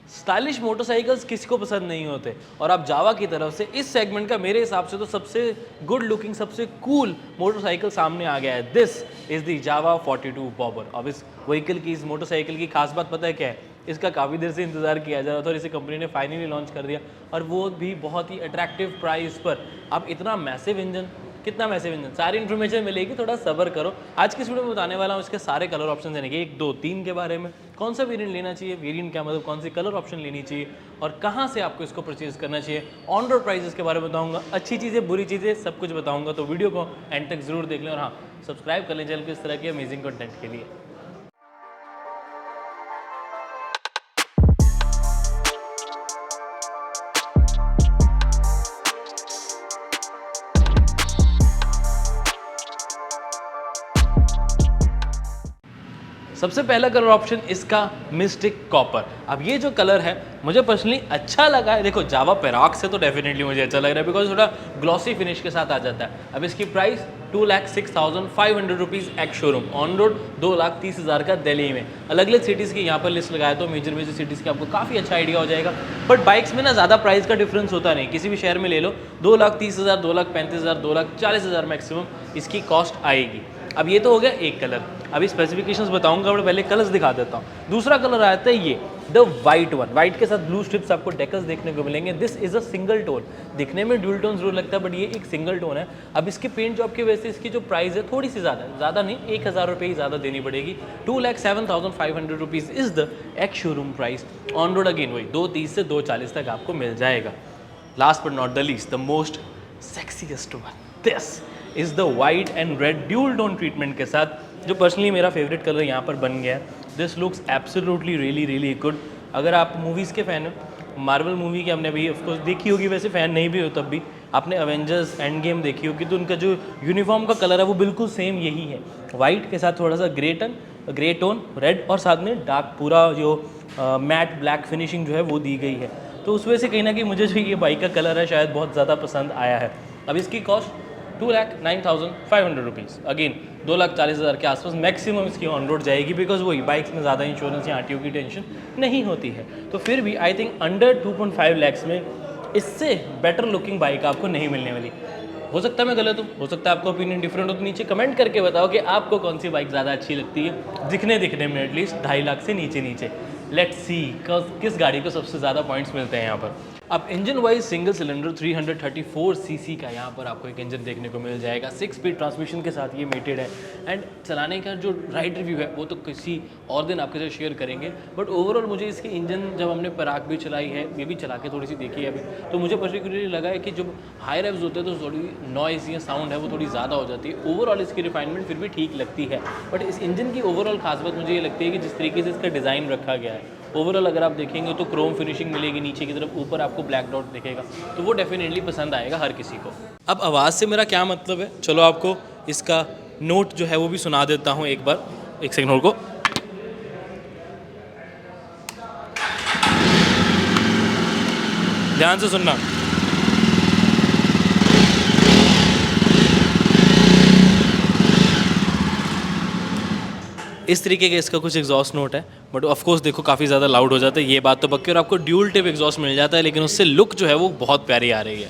Stylish motorcycles किसी को पसंद नहीं होते और आप जावा की तरफ से इस सेगमेंट का मेरे हिसाब से तो सबसे गुड लुकिंग, सबसे कूल मोटरसाइकिल सामने आ गया है। This is the Java 42 bobber. अब इस व्हीकल की, इस मोटरसाइकिल की खास बात पता है क्या है? इसका काफ़ी देर से इंतजार किया जा रहा था और इसे कंपनी ने फाइनली लॉन्च कर दिया, और वो भी बहुत ही अट्रैक्टिव प्राइस पर। अब इतना मैसिव इंजन, कितना मैसिव इंजन, सारी इन्फॉर्मेशन मिलेगी, थोड़ा सब्र करो। आज की इस वीडियो में बताने वाला हूँ इसके सारे कलर ऑप्शन यानी कि 1, 2, 3 के बारे में, कौन सा वेरिएंट लेना चाहिए, वेरिएंट क्या मतलब कौन सी कलर ऑप्शन लेनी चाहिए और कहाँ से आपको इसको परचेज करना चाहिए, ऑन रोड प्राइसेस के बारे में बताऊंगा, अच्छी चीज़ें बुरी चीज़ें सब कुछ बताऊंगा। तो वीडियो को एंड तक जरूर देख लें और हाँ, सब्सक्राइब कर लें चैनल को इस तरह के अमेजिंग कंटेंट के लिए। सबसे पहला कलर ऑप्शन इसका मिस्टिक कॉपर। अब ये जो कलर है मुझे पर्सनली अच्छा लगा है। देखो जावा पेरॉक्स से तो डेफिनेटली मुझे अच्छा लग रहा है बिकॉज थोड़ा ग्लॉसी फिनिश के साथ आ जाता है। अब इसकी price 2,06,500 rupees ex showroom, on road 2,30,000 का दिल्ली में। अलग अलग सिटीज़ की यहाँ पर लिस्ट लगाया तो मेजर मेजर सिटीज़ की आपको काफ़ी अच्छा आइडिया हो जाएगा। बट बाइक्स में ना ज़्यादा प्राइस का डिफरेंस होता नहीं, किसी भी शहर में ले लो 2,30,000, 2,35,000, 2,40,000 मैक्सिमम इसकी कॉस्ट आएगी। अब ये तो हो गया एक कलर। अभी स्पेसिफिकेशंस बताऊंगा बट पहले कलर्स दिखा देता हूँ। दूसरा कलर आता है ये द वाइट वन। वाइट के साथ ब्लू स्ट्रिप्स आपको डेकल्स देखने को मिलेंगे। This is a single tone, दिखने में ड्यूल टोन जरूर लगता है बट ये एक सिंगल टोन है। अब इसके पेंट जॉब की वजह से इसकी जो प्राइस है थोड़ी सी ज़्यादा नहीं, 1,000 रुपये ही ज़्यादा देनी पड़ेगी। 2,07,500 rupees is the ex showroom price. On road again वही 2,30 से 2,40 तक आपको मिल जाएगा। Last but not the least, the most sexiest one, this is the white and red dual tone treatment के साथ, जो पर्सनली मेरा फेवरेट कलर यहाँ पर बन गया है। This looks absolutely really good. अगर आप मूवीज़ के फ़ैन हो, मार्वल मूवी की हमने भी ऑफकोर्स देखी होगी, वैसे फ़ैन नहीं भी हो तब भी आपने अवेंजर्स एंड गेम देखी होगी, तो उनका जो यूनिफॉर्म का कलर है वो बिल्कुल सेम यही है। वाइट के साथ थोड़ा सा ग्रे टोन रेड और साथ में डार्क पूरा जो मैट ब्लैक फिनिशिंग जो है वो दी गई है। तो उस वजह से कहीं ना कहीं मुझे जो ये बाइक का कलर है शायद बहुत ज़्यादा पसंद आया है। अब इसकी कॉस्ट 2,09,500 रुपीज़, अगेन 2,40,000 के आसपास मैक्सिमम इसकी ऑन रोड जाएगी बिकॉज वही बाइक्स में ज़्यादा इंश्योरेंस या आरटीओ की टेंशन नहीं होती है। तो फिर भी आई थिंक अंडर 2.5 लैक्स में इससे बेटर लुकिंग बाइक आपको नहीं मिलने वाली। हो सकता है मैं गलत हूँ, हो सकता है आपका ओपिनियन डिफरेंट हो, तो नीचे कमेंट करके बताओ कि आपको कौन सी बाइक ज़्यादा अच्छी लगती है दिखने में एटलीस्ट 2.5 लाख से नीचे। लेट्स सी किस गाड़ी को सबसे ज़्यादा पॉइंट्स मिलते हैं यहाँ पर। अब engine wise single cylinder 334 CC का यहाँ पर आपको एक इंजन देखने को मिल जाएगा। 6 स्पीड ट्रांसमिशन के साथ ये मेटेड है एंड चलाने का जो राइड रिव्यू है वो तो किसी और दिन आपके साथ शेयर करेंगे। बट ओवरऑल मुझे इसकी इंजन, जब हमने पराग भी चलाई है, ये भी चला के थोड़ी सी देखी है अभी, तो मुझे पर्टिकुलरली लगा है कि जब हाई रेव्स होते हैं तो थोड़ी नॉइज़ या साउंड है वो थोड़ी ज़्यादा हो जाती है। ओवरऑल इसकी रिफाइनमेंट फिर भी ठीक लगती है। बट इस इंजन की ओवरऑल खास बात मुझे ये लगती है कि जिस तरीके से इसका डिज़ाइन रखा गया है, ओवरऑल अगर आप देखेंगे तो क्रोम फिनिशिंग मिलेगी नीचे की तरफ, ऊपर आपको ब्लैक डॉट दिखेगा, तो वो डेफिनेटली पसंद आएगा हर किसी को। अब आवाज़ से मेरा क्या मतलब है, चलो आपको इसका नोट जो है वो भी सुना देता हूँ एक बार, एक सेकंड होल्ड को। ध्यान से सुनना। इस तरीके का इसका कुछ एग्जॉस्ट नोट है, बट ऑफ कोर्स देखो काफ़ी ज़्यादा लाउड हो जाता है, ये बात तो पक्की। और आपको ड्यूल टिप एग्जॉस्ट मिल जाता है, लेकिन उससे लुक जो है वो बहुत प्यारी आ रही है।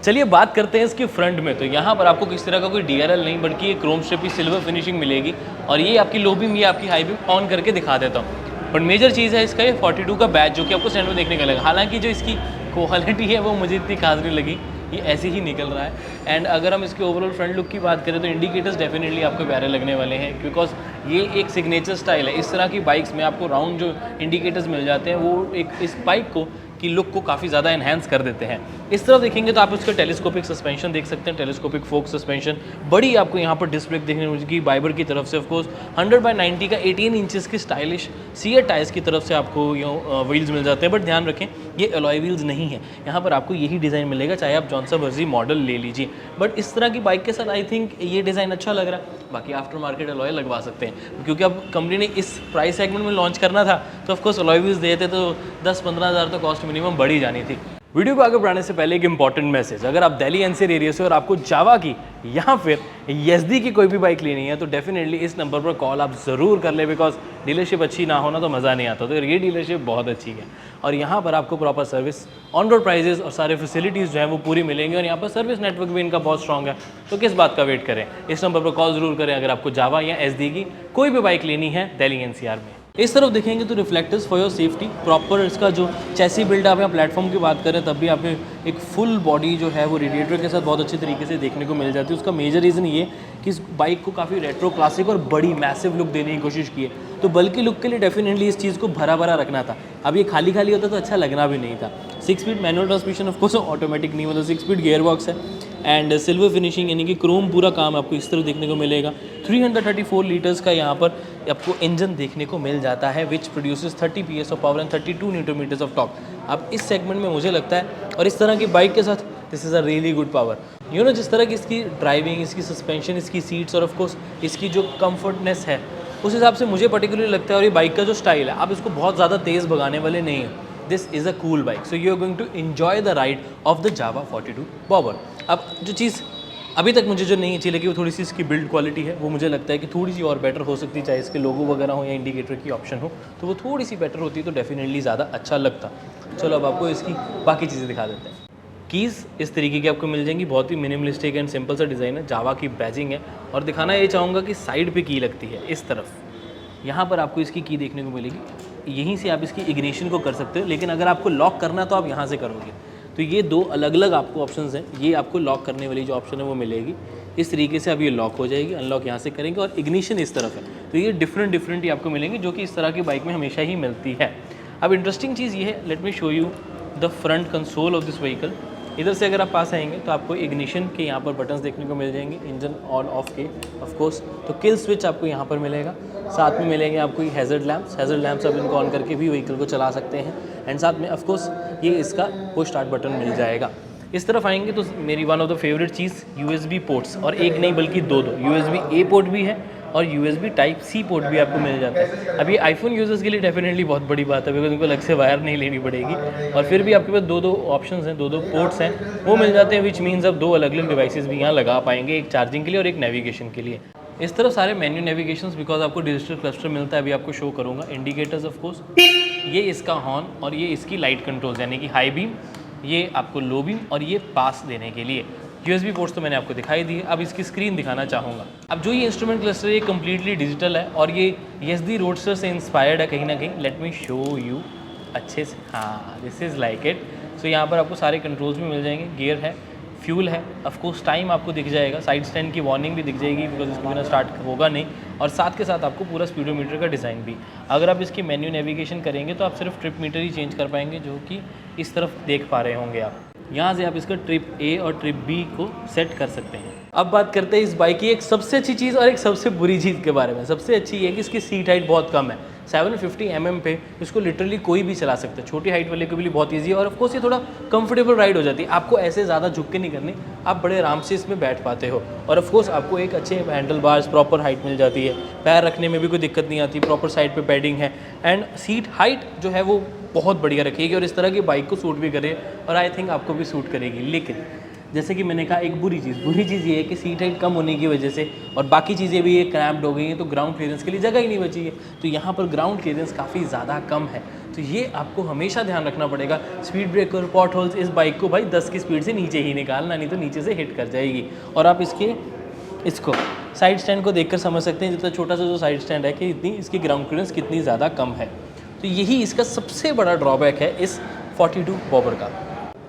चलिए बात करते हैं इसके फ्रंट में। तो यहाँ पर आपको किसी तरह का कोई DRL नहीं, बल्कि ये क्रोम स्ट्रिप की सिल्वर फिनिशिंग मिलेगी। और ये आपकी लो बीम, ये आपकी हाई बीम ऑन करके दिखा देता हूँ। बट मेजर चीज़ है इसका ये 42 का बैच जो कि आपको स्टैंड में देखने का लगा। हालांकि जो इसकी क्वालिटी है वो मुझे इतनी खास नहीं लगी, ये ऐसे ही निकल रहा है। एंड अगर हम इसके ओवरऑल फ्रंट लुक की बात करें तो इंडिकेटर्स डेफिनेटली आपको प्यारे लगने वाले हैं, बिकॉज ये एक सिग्नेचर स्टाइल है। इस तरह की बाइक्स में आपको राउंड जो इंडिकेटर्स मिल जाते हैं वो एक इस बाइक को की लुक को काफ़ी ज़्यादा एनहेंस कर देते हैं। इस तरफ देखेंगे तो आप उसका टेलीस्कोपिक सस्पेंशन देख सकते हैं, टेलीस्कोपिक फोक सस्पेंशन। बड़ी आपको यहाँ पर डिस्क ब्रेक देखने को मिलेगी बाइबर की तरफ से। ऑफकोर्स 100/90 का 18 इंचेस की स्टाइलिश सीएट टायर्स की तरफ से आपको ये व्हील्स मिल जाते हैं। बट ध्यान रखें ये अलॉय व्हील्स नहीं है, यहाँ पर आपको यही डिज़ाइन मिलेगा चाहे आप जौन सा मर्जी मॉडल ले लीजिए। बट इस तरह की बाइक के साथ आई थिंक ये डिज़ाइन अच्छा लग रहा है। बाकी आफ्टर मार्केट अलॉय लगवा सकते हैं, क्योंकि अब कंपनी ने इस प्राइस सेगमेंट में लॉन्च करना था तो ऑफकोर्स अलॉय व्हील्स देते तो 10-15 हज़ार तो कॉस्ट मिनिमम बढ़ ही जानी थी। वीडियो को आगे बढ़ाने से पहले एक इंपॉर्टेंट मैसेज, अगर आप दिल्ली एनसीआर एरिया से और आपको जावा की या फिर YZD की कोई भी बाइक लेनी है तो डेफिनेटली इस नंबर पर कॉल आप ज़रूर कर ले, बिकॉज डीलरशिप अच्छी ना होना तो मज़ा नहीं आता। तो ये डीलरशिप बहुत अच्छी है और यहाँ पर आपको proper service, on road prices और सारे फैसिलिटीज़ जो है वो पूरी मिलेंगी और यहाँ पर सर्विस नेटवर्क भी इनका बहुत स्ट्रॉग है। तो किस बात का वेट करें, इस नंबर पर कॉल ज़रूर करें अगर आपको जावा या SD की कोई भी बाइक लेनी है दिल्ली NCR में। इस तरफ देखेंगे तो reflectors for your safety, proper इसका जो चैसी बिल्ड आप यहाँ प्लेटफॉर्म की बात करें तब भी आपको एक फुल बॉडी जो है वो रेडिएटर के साथ बहुत अच्छे तरीके से देखने को मिल जाती है। उसका मेजर रीज़न ये कि इस बाइक को काफ़ी रेट्रो क्लासिक और बड़ी मैसिव लुक देने की कोशिश की है, तो बल्कि लुक के लिए डेफिनेटली इस चीज़ को भरा भरा रखना था। अब ये खाली खाली होता तो अच्छा लगना भी नहीं था। 6 speed manual transmission, of course automatic नहीं, मतलब 6 स्पीड गियर बॉक्स है एंड सिल्वर फिनिशिंग यानी कि क्रोम पूरा काम आपको इस तरह देखने को मिलेगा। 334 लीटर्स का यहाँ पर आपको इंजन देखने को मिल जाता है which produces 30 PS of power and 32 newton metres of torque. अब इस सेगमेंट में मुझे लगता है और इस तरह की बाइक के साथ this is a really good power. You know, जिस तरह की इसकी ड्राइविंग, इसकी सस्पेंशन, इसकी सीट्स और ऑफकोर्स इसकी जो कम्फर्टनेस है उस हिसाब से मुझे पर्टिकुलरली लगता है, और ये बाइक का जो स्टाइल है आप इसको बहुत ज़्यादा तेज़ भगाने वाले नहीं हैं। This is a cool bike, so you are going to enjoy the ride of the Jawa 42 bobber. अब जो चीज़ अभी तक मुझे जो नहीं अच्छी लगी वो थोड़ी सी इसकी बिल्ड क्वालिटी है, वो मुझे लगता है कि थोड़ी सी और बेटर हो सकती है, चाहे इसके लोगो वगैरह हो या इंडिकेटर की ऑप्शन हो तो वो थोड़ी सी बेटर होती तो डेफिनेटली ज़्यादा अच्छा लगता। चलो अब आपको इसकी बाकी चीज़ें दिखा देते हैं। कीज़ इस तरीके की आपको मिल जाएंगी, बहुत ही मिनिमलिस्टिक एंड सिंपल सा डिज़ाइन है, जावा की बैजिंग है। और दिखाना ये चाहूँगा कि साइड पे की लगती है इस तरफ, यहाँ पर आपको इसकी की देखने को मिलेगी। यहीं से आप इसकी इग्निशन को कर सकते हो, लेकिन अगर आपको लॉक करना तो आप यहाँ से करोगे। तो ये दो अलग अलग आपको ऑप्शंस हैं। ये आपको लॉक करने वाली जो ऑप्शन है वो मिलेगी इस तरीके से, अब ये लॉक हो जाएगी, अनलॉक यहाँ से करेंगे और इग्निशन इस तरफ है। तो ये डिफरेंट ही आपको मिलेंगे जो कि इस तरह की बाइक में हमेशा ही मिलती है। अब इंटरेस्टिंग चीज़ ये है, let me show you the front console of this vehicle. इधर से अगर आप पास आएंगे तो आपको इग्निशन के यहाँ पर बटन्स देखने को मिल जाएंगे, इंजन ऑन ऑफ के ऑफ कोर्स। तो किल स्विच आपको यहाँ पर मिलेगा, साथ में मिलेंगे आपको ये हैज़र्ड लैंप्स आप इनको ऑन करके भी व्हीकल को चला सकते हैं एंड साथ में ऑफ कोर्स ये इसका पुश स्टार्ट बटन मिल जाएगा। इस तरफ आएंगे तो मेरी one of the favourite cheese USB ports, और एक नहीं बल्कि दो USB A पोर्ट भी है और USB Type-C पोर्ट भी आपको मिल जाता है। अब ये आईफोन यूजर्स के लिए डेफिनेटली बहुत बड़ी बात है, बिकॉज उनको अलग से वायर नहीं लेनी पड़ेगी और फिर भी आपके पास दो ऑप्शंस हैं, दो पोर्ट्स हैं वो मिल जाते हैं, विच मीन्स अब दो अलग अलग डिवाइसेस भी यहाँ लगा पाएंगे, एक चार्जिंग के लिए और एक नेविगेशन के लिए। इस तरफ सारे मेन्यू नेविगेशंस, बिकॉज आपको डिजिटल क्लस्टर मिलता है, अभी आपको शो करूँगा। इंडिकेटर्स ऑफ कोर्स, ये इसका हॉर्न और ये इसकी लाइट कंट्रोल्स यानी कि हाई बीम, ये आपको लो बीम और ये पास देने के लिए। USB पोर्ट्स तो मैंने आपको दिखाई दी है, अब इसकी स्क्रीन दिखाना चाहूँगा। अब जो ये इंस्ट्रूमेंट क्लस्टर है ये कम्प्लीटली डिजिटल है और ये YZD रोडस्टर से इंस्पायर्ड है कहीं ना कहीं। लेट मी शो यू अच्छे से, हाँ दिस इज़ लाइक इट। सो यहाँ पर आपको सारे कंट्रोल्स भी मिल जाएंगे, गियर है, फ्यूल है, ऑफकोर्स टाइम आपको दिख जाएगा, साइड स्टैंड की वार्निंग भी दिख जाएगी बिकॉज इसके बिना स्टार्ट होगा नहीं, और साथ के साथ आपको पूरा स्पीडोमीटर का डिज़ाइन भी। अगर आप इसकी मेन्यू नेविगेशन करेंगे तो आप सिर्फ ट्रिप मीटर ही चेंज कर पाएंगे, जो कि इस तरफ देख पा रहे होंगे आप। यहाँ से आप इसका ट्रिप A और ट्रिप B को सेट कर सकते हैं। अब बात करते हैं इस बाइक की एक सबसे अच्छी चीज़ और एक सबसे बुरी चीज़ के बारे में। सबसे अच्छी ये है कि इसकी सीट हाइट बहुत कम है, 750 mm पे इसको लिटरली कोई भी चला सकता है, छोटी हाइट वाले को भी बहुत ईजी है और ऑफकोर्स ये थोड़ा कंफर्टेबल राइड हो जाती है। आपको ऐसे ज़्यादा झुक के नहीं करनी, आप बड़े आराम से इसमें बैठ पाते हो और ऑफकोर्स आपको एक अच्छे हैंडल बार्स, प्रॉपर हाइट मिल जाती है, पैर रखने में भी कोई दिक्कत नहीं आती, प्रॉपर साइड पे पैडिंग है एंड सीट हाइट जो है वो बहुत बढ़िया रखेगी और इस तरह की बाइक को सूट भी करे और आई थिंक आपको भी सूट करेगी। लेकिन जैसे कि मैंने कहा, एक बुरी चीज़ ये है कि सीट हाइट कम होने की वजह से और बाकी चीज़ें भी ये क्रैम्प्ड हो गई हैं, तो ग्राउंड क्लियरेंस के लिए जगह ही नहीं बची है। तो यहाँ पर ग्राउंड क्लियरेंस काफ़ी ज़्यादा कम है, तो ये आपको हमेशा ध्यान रखना पड़ेगा। स्पीड ब्रेकर, पॉट होल्स, इस बाइक को भाई 10 की स्पीड से नीचे ही निकालना, नहीं तो नीचे से हिट कर जाएगी। और आप इसको साइड स्टैंड को देखकर समझ सकते हैं, जितना छोटा सा जो साइड स्टैंड है कि इतनी इसकी ग्राउंड क्लियरेंस कितनी ज़्यादा कम है। तो यही इसका सबसे बड़ा ड्रॉबैक है इस 42 बॉबर का।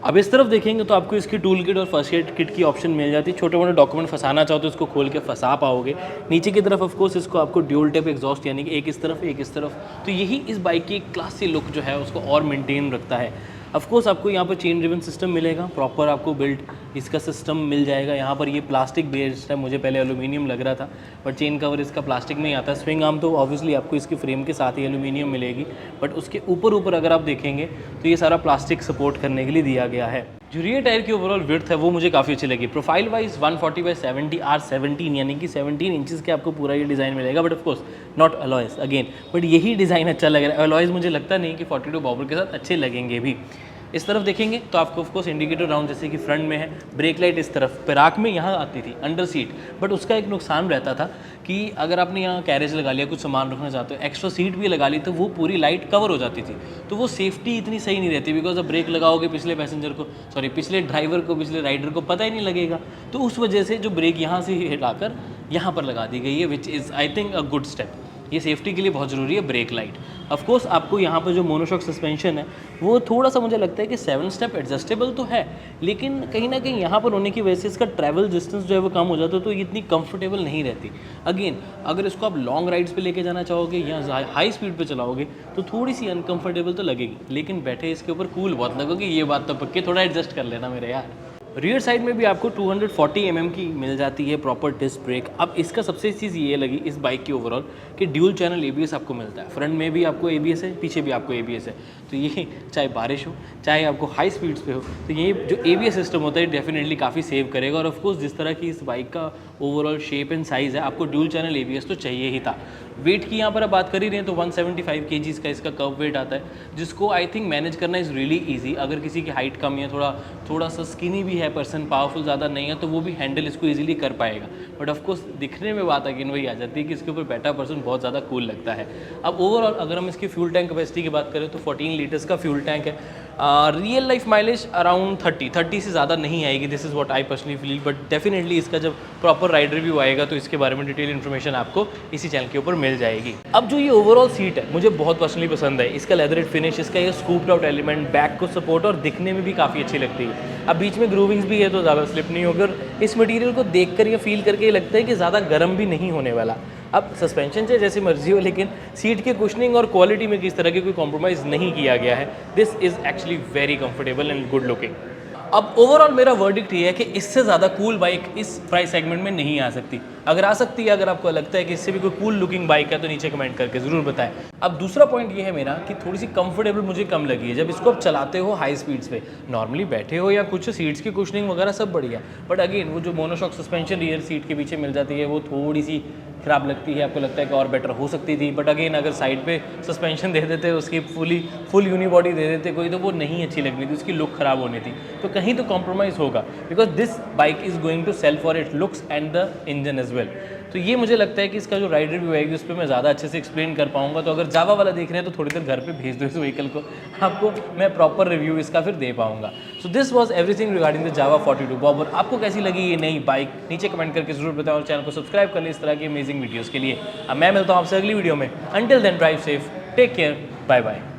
अब इस तरफ देखेंगे तो आपको इसकी टूल किट और फर्स्ट एड किट की ऑप्शन मिल जाती है। छोटे मोटे डॉक्यूमेंट फंसाना चाहो तो इसको खोल के फंसा पाओगे। नीचे की तरफ ऑफ कोर्स इसको आपको ड्यूल टेप एग्जॉस्ट यानी कि एक इस तरफ एक इस तरफ, तो यही इस बाइक की क्लासी लुक जो है उसको और मेंटेन रखता है। ऑफ कोर्स आपको यहाँ पर चेन ड्रिवन सिस्टम मिलेगा, प्रॉपर आपको बिल्ट इसका सिस्टम मिल जाएगा। यहाँ पर ये प्लास्टिक बेस्ड है, मुझे पहले एल्यूमिनियम लग रहा था बट चेन कवर इसका प्लास्टिक में ही आता है। स्विंग आर्म तो ऑब्वियसली आपको इसकी फ्रेम के साथ ही एल्यूमिनियम मिलेगी, बट उसके ऊपर अगर आप देखेंगे तो ये सारा प्लास्टिक सपोर्ट करने के लिए दिया गया है। जो रियर टायर की ओवरऑल विड्थ है वो मुझे काफ़ी अच्छी लगी। प्रोफाइल वाइज 140/70 R17 यानी कि 17 इंचेस के आपको पूरा ये डिज़ाइन मिलेगा, but of course not alloys again, but यही डिज़ाइन अच्छा लग रहा है। अलॉयज़ मुझे लगता नहीं कि 42 बॉबर के साथ अच्छे लगेंगे भी। इस तरफ देखेंगे तो आपको ऑफकोर्स इंडिकेटर राउंड जैसे कि फ्रंट में है, ब्रेक लाइट इस तरफ, पैराक में यहाँ आती थी अंडर सीट, बट उसका एक नुकसान रहता था कि अगर आपने यहाँ कैरेज लगा लिया, कुछ सामान रखना चाहते हो, एक्स्ट्रा सीट भी लगा ली तो वो पूरी लाइट कवर हो जाती थी, तो वो सेफ्टी इतनी सही नहीं रहती, बिकॉज अब ब्रेक लगाओगे पिछले पैसेंजर को, सॉरी पिछले ड्राइवर को, पिछले राइडर को पता ही नहीं लगेगा, तो उस वजह से जो ब्रेक यहाँ से हटाकर यहाँ पर लगा दी गई है, which is I think a good step. ये सेफ्टी के लिए बहुत ज़रूरी है ब्रेक लाइट। ऑफ कोर्स आपको यहाँ पर जो मोनोशॉक सस्पेंशन है वो थोड़ा सा मुझे लगता है कि 7 स्टेप एडजस्टेबल तो है, लेकिन कहीं ना कहीं यहाँ पर होने की वजह से इसका ट्रैवल डिस्टेंस जो है वो कम हो जाता है, तो ये इतनी कंफर्टेबल नहीं रहती। अगेन अगर इसको आप लॉन्ग राइड्स पे लेके जाना चाहोगे या हाई स्पीड पे चलाओगे तो थोड़ी सी अनकंफर्टेबल तो लगेगी, लेकिन बैठे इसके ऊपर कूल बहुत लगोगे, ये बात तो पक्की, थोड़ा एडजस्ट कर लेना मेरे यार। रियर साइड में भी आपको 240 mm की मिल जाती है प्रॉपर डिस्क ब्रेक। अब इसका सबसे चीज़ ये लगी इस बाइक की ओवरऑल कि ड्यूल चैनल ABS आपको मिलता है, फ्रंट में भी आपको ABS है, पीछे भी आपको ABS है, तो ये चाहे बारिश हो चाहे आपको हाई स्पीड्स पे हो, तो ये जो ABS सिस्टम होता है डेफिनेटली काफ़ी सेव करेगा। और ऑफकोर्स जिस तरह की इस बाइक का ओवरऑल शेप एंड साइज़ है, आपको ड्यूल चैनल ABS तो चाहिए ही था। वेट की यहाँ पर आप बात कर ही रहे हैं तो 175 kgs का इसका कर्व वेट आता है, जिसको आई थिंक मैनेज करना इज़ रियली ईजी। अगर किसी की हाइट कम है, थोड़ा सा स्किनी भी है पर्सन, पावरफुल ज़्यादा नहीं है, तो वो भी हैंडल इसको ईजिली कर पाएगा। बट ऑफकोर्स दिखने में बात अगेन वही आ जाती है कि इसके ऊपर बैठा पर्सन बहुत ज़्यादा कूल लगता है। अब ओवरऑल अगर हम इसकी फ्यूल टैंक कैपेसिटी की बात करें तो 14 लीटर्स का फ्यूल टैंक है। रियल लाइफ माइलेज अराउंड 30 से ज़्यादा नहीं आएगी, this is what I personally feel, but definitely इसका जब प्रॉपर राइड रिव्यू आएगा तो इसके बारे में डिटेल इन्फॉर्मेशन आपको इसी चैनल के ऊपर मिल जाएगी। अब जो ये ओवरऑल सीट है मुझे बहुत पर्सनली पसंद है, इसका लेदरेट फिनिश, इसका ये स्कूप्ड आउट एलिमेंट, बैक को सपोर्ट और दिखने में भी काफ़ी अच्छी लगती है। अब बीच में ग्रूविंग्स भी है तो ज़्यादा स्लिप नहीं होगी, और इस मटेरियल को देखकर या फील करके ये लगता है कि ज़्यादा गर्म भी नहीं होने वाला। अब सस्पेंशन से जैसी मर्जी हो, लेकिन सीट के कुशनिंग और क्वालिटी में किस तरह की कोई कॉम्प्रोमाइज़ नहीं किया गया है। This is actually very comfortable and good looking. अब ओवरऑल मेरा वर्डिक्ट ये है कि इससे ज़्यादा कूल बाइक इस प्राइस सेगमेंट में नहीं आ सकती। अगर आ सकती है, अगर आपको लगता है कि इससे भी कोई कूल लुकिंग बाइक है तो नीचे कमेंट करके ज़रूर बताएं। अब दूसरा पॉइंट ये है मेरा कि थोड़ी सी कंफर्टेबल मुझे कम लगी है जब इसको आप चलाते हो हाई स्पीड्स पे। नॉर्मली बैठे हो या कुछ सीट्स की कुशनिंग वगैरह सब बढ़िया, बट अगेन वो जो मोनोशॉक सस्पेंशन रियर सीट के पीछे मिल जाती है वो थोड़ी सी ख़राब लगती है। आपको लगता है कि और बेटर हो सकती थी, बट अगेन अगर साइड पे सस्पेंशन दे देते, उसकी फुल यूनिबॉडी दे देते कोई, तो वो नहीं अच्छी लगनी थी, उसकी लुक ख़राब होनी थी। तो कहीं तो कॉम्प्रोमाइज़ होगा, because this bike is going to sell for it looks and the engine as well. तो ये मुझे लगता है कि इसका जो राइड रिव्यू आएगी उस पर मैं ज़्यादा अच्छे से एक्सप्लेन कर पाऊंगा। तो अगर जावा वाला देख रहे हैं तो थोड़ी देर घर पे भेज दो इस व्हीकल को, आपको मैं प्रॉपर रिव्यू इसका फिर दे पाऊंगा। So this was everything regarding the Jawa 42 bobber. आपको कैसी लगी ये नई बाइक, नीचे कमेंट करके जरूर बताएं, और चैनल को सब्सक्राइब कर लें इस तरह की अमेजिंग वीडियोज़ के लिए। अब मैं मिलता हूँ आपसे अगली वीडियो में। Until then drive safe, take care, bye bye.